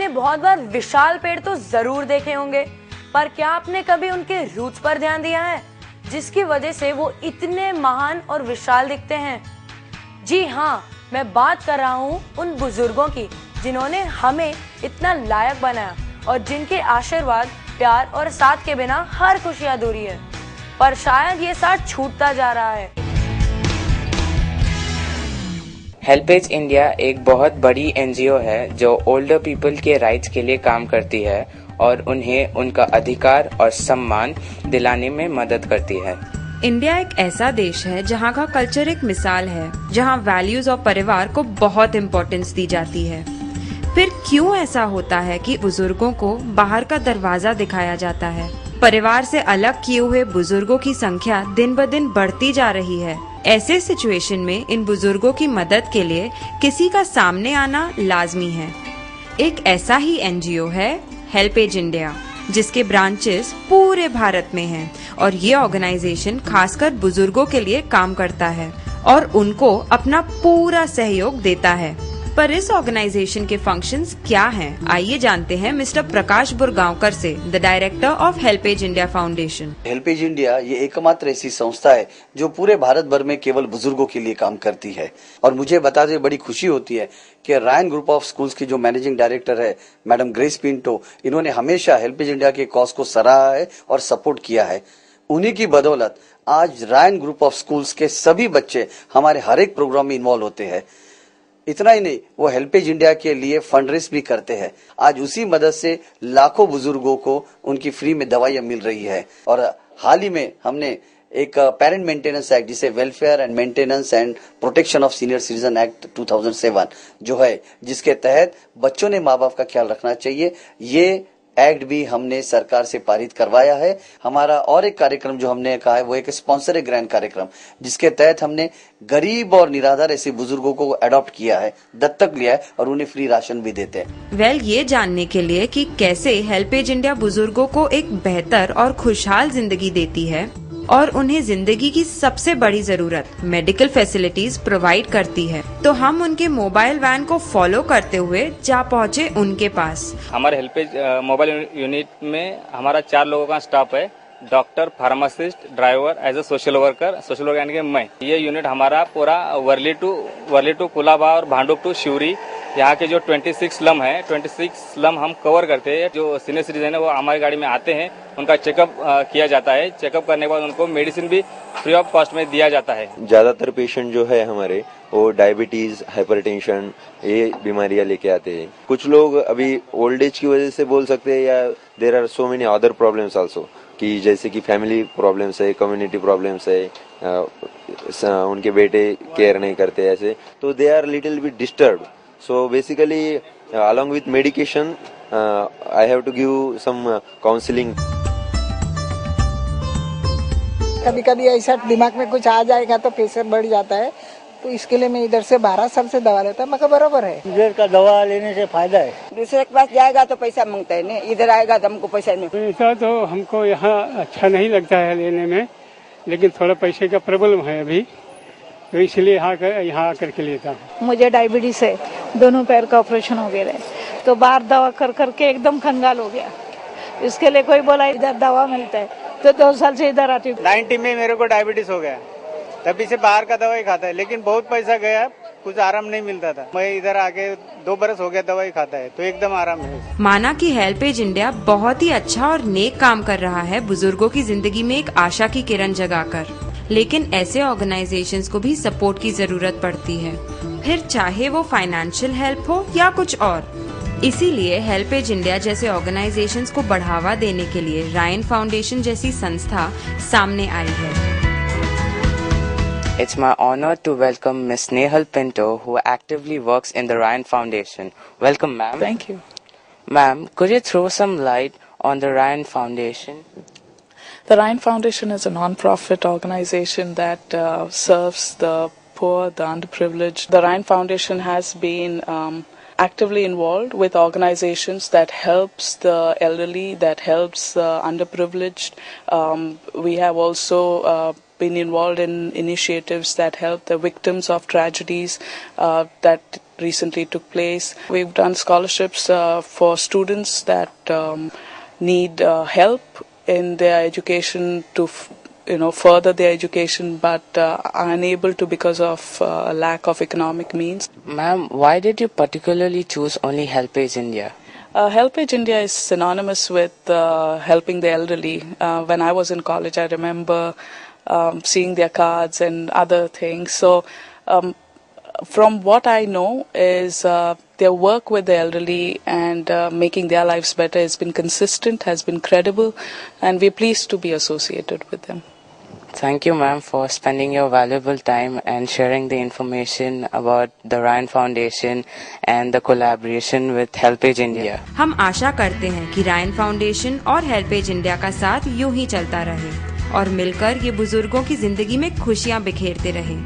आपने बहुत बार विशाल पेड़ तो जरूर देखे होंगे, पर क्या आपने कभी उनके रूट्स पर ध्यान दिया है, जिसकी वजह से वो इतने महान और विशाल दिखते हैं? जी हाँ, मैं बात कर रहा हूँ उन बुजुर्गों की जिन्होंने हमें इतना लायक बनाया और जिनके आशीर्वाद, प्यार और साथ के बिना हर खुशी अधूरी है। पर शायद ये साथ छूटता जा रहा है। हेल्पेज इंडिया एक बहुत बड़ी एनजीओ है जो ओल्डर पीपल के राइट्स के लिए काम करती है और उन्हें उनका अधिकार और सम्मान दिलाने में मदद करती है। इंडिया एक ऐसा देश है जहाँ का कल्चर एक मिसाल है, जहाँ वैल्यूज और परिवार को बहुत इम्पोर्टेंस दी जाती है। फिर क्यों ऐसा होता है कि बुजुर्गों को बाहर का दरवाजा दिखाया जाता है? परिवार से अलग किए हुए बुजुर्गों की संख्या दिन ब दिन बढ़ती जा रही है। ऐसे सिचुएशन में इन बुजुर्गों की मदद के लिए किसी का सामने आना लाजमी है। एक ऐसा ही एनजीओ है हेल्पेज इंडिया, जिसके ब्रांचेस पूरे भारत में हैं और ये ऑर्गेनाइजेशन खासकर बुजुर्गों के लिए काम करता है और उनको अपना पूरा सहयोग देता है। पर इस ऑर्गेनाइजेशन के फंक्शंस क्या हैं? आइए जानते हैं मिस्टर प्रकाश बुरगांवकर से, the director of HelpAge India foundation. HelpAge India ये एकमात्र ऐसी संस्था है जो पूरे भारत भर में केवल बुजुर्गों के लिए काम करती है। और मुझे बताते बड़ी खुशी होती है कि रायन ग्रुप ऑफ स्कूल्स की जो मैनेजिंग डायरेक्टर है मैडम ग्रेस पिंटो, इन्होंने हमेशा हेल्पेज इंडिया के कॉज को सराहा है और सपोर्ट किया है। उन्हीं की बदौलत आज रायन ग्रुप ऑफ स्कूल्स के सभी बच्चे हमारे हर एक प्रोग्राम में इन्वॉल्व होते हैं। इतना ही नहीं, वो हेल्पेज इंडिया के लिए फंड रेज भी करते हैं। आज उसी मदद से लाखों बुजुर्गों को उनकी फ्री में दवाइयां मिल रही है। और हाल ही में हमने एक पेरेंट मेंटेनेंस एक्ट, जिसे welfare and maintenance and protection of senior citizen act 2007 जो है, जिसके तहत बच्चों ने माँ बाप का ख्याल रखना चाहिए, ये एक्ट भी हमने सरकार से पारित करवाया है। हमारा और एक कार्यक्रम जो हमने कहा है वो एक स्पॉन्सर ग्रांट कार्यक्रम, जिसके तहत हमने गरीब और निराधार ऐसे बुजुर्गों को अडॉप्ट किया है, दत्तक लिया है और उन्हें फ्री राशन भी देते हैं। ये जानने के लिए कि कैसे हेल्पेज इंडिया बुजुर्गों को एक बेहतर और खुशहाल जिंदगी देती है और उन्हें जिंदगी की सबसे बड़ी जरूरत मेडिकल फैसिलिटीज प्रोवाइड करती है, तो हम उनके मोबाइल वैन को फॉलो करते हुए जा पहुँचे उनके पास। हमारे हेल्पेज मोबाइल यूनिट में हमारा 4 लोगों का स्टाफ है, doctor, pharmacist, driver, as a social worker यानी कि मैं। ये यूनिट हमारा पूरा वर्ली टू कुलाबा और भांडुप टू शिवरी, यहाँ के जो 26 स्लम है, 26 स्लम हम कवर करते हैं। जो सीनियर सिटीजन है वो हमारी गाड़ी में आते हैं, उनका चेकअप किया जाता है। चेकअप करने के बाद उनको मेडिसिन भी फ्री ऑफ कॉस्ट में दिया जाता है। ज्यादातर पेशेंट जो है हमारे वो डायबिटीज, हाइपरटेंशन, ये बीमारियां लेके आते हैं। कुछ लोग अभी ओल्ड एज की वजह से बोल सकते हैं, या there are so many other problems also, कि जैसे कि फैमिली प्रॉब्लम्स है, कम्युनिटी प्रॉब्लम्स है, उनके बेटे केयर नहीं करते ऐसे, तो they are little bit disturb. So basically, along with medication, I have to give some counseling. कभी कभी ऐसा दिमाग में कुछ आ जाएगा तो प्रेशर बढ़ जाता है, तो इसके लिए मैं इधर से 12 साल से दवा लेता हूँ। मैं बराबर है, इधर का दवा लेने से फायदा है। दूसरे के पास जाएगा तो पैसा मांगता है, नहीं इधर आएगा तो हमको पैसा नहीं। पैसा तो हमको यहाँ अच्छा नहीं लगता है लेने में, लेकिन थोड़ा पैसे का प्रॉब्लम है अभी, तो इसलिए यहाँ आकर के लेता हूँ। मुझे डायबिटीज है, दोनों पैर का ऑपरेशन हो गया है, तो बाहर दवा कर करके एकदम कंगाल हो गया। इसके लिए कोई बोला इधर दवा मिलता है, तो 2 साल से इधर आती हूँ। 90 में मेरे को डायबिटीज हो गया, तभी से बाहर का दवाई खाता है, लेकिन बहुत पैसा गया, कुछ आराम नहीं मिलता था। मैं इधर आके 2 बरस हो गया दवाई खाता है, तो एकदम आराम है। माना कि हेल्पेज इंडिया बहुत ही अच्छा और नेक काम कर रहा है बुजुर्गों की जिंदगी में एक आशा की किरण जगाकर, लेकिन ऐसे ऑर्गेनाइजेशंस को भी सपोर्ट की जरूरत पड़ती है, फिर चाहे वो फाइनेंशियल हेल्प हो या कुछ और। इसीलिए हेल्पेज इंडिया जैसे ऑर्गेनाइजेशंस को बढ़ावा देने के लिए रायन फाउंडेशन जैसी संस्था सामने आई है। It's my honor to welcome Ms. Nehal Pinto, who actively works in the Ryan Foundation. Welcome, ma'am. Thank you. Ma'am, could you throw some light on the Ryan Foundation? The Ryan Foundation is a non-profit organization that serves the poor, the underprivileged. The Ryan Foundation has been actively involved with organizations that helps the elderly, that helps the underprivileged. We have also been involved in initiatives that help the victims of tragedies that recently took place. We've done scholarships for students that need help in their education to further their education, but are unable to because of lack of economic means. Ma'am, why did you particularly choose only HelpAge India? HelpAge India is synonymous with helping the elderly. When I was in college, I remember seeing their cards and other things. So from what I know is their work with the elderly and making their lives better has been consistent, has been credible, and we're pleased to be associated with them. Thank you, ma'am, for spending your valuable time and sharing the information about the Ryan Foundation and the collaboration with HelpAge India. हम आशा करते हैं कि Ryan foundation और HelpAge India का साथ यूं ही चलता रहे और मिलकर ये बुजुर्गों की जिंदगी में खुशियां बिखेरते रहे।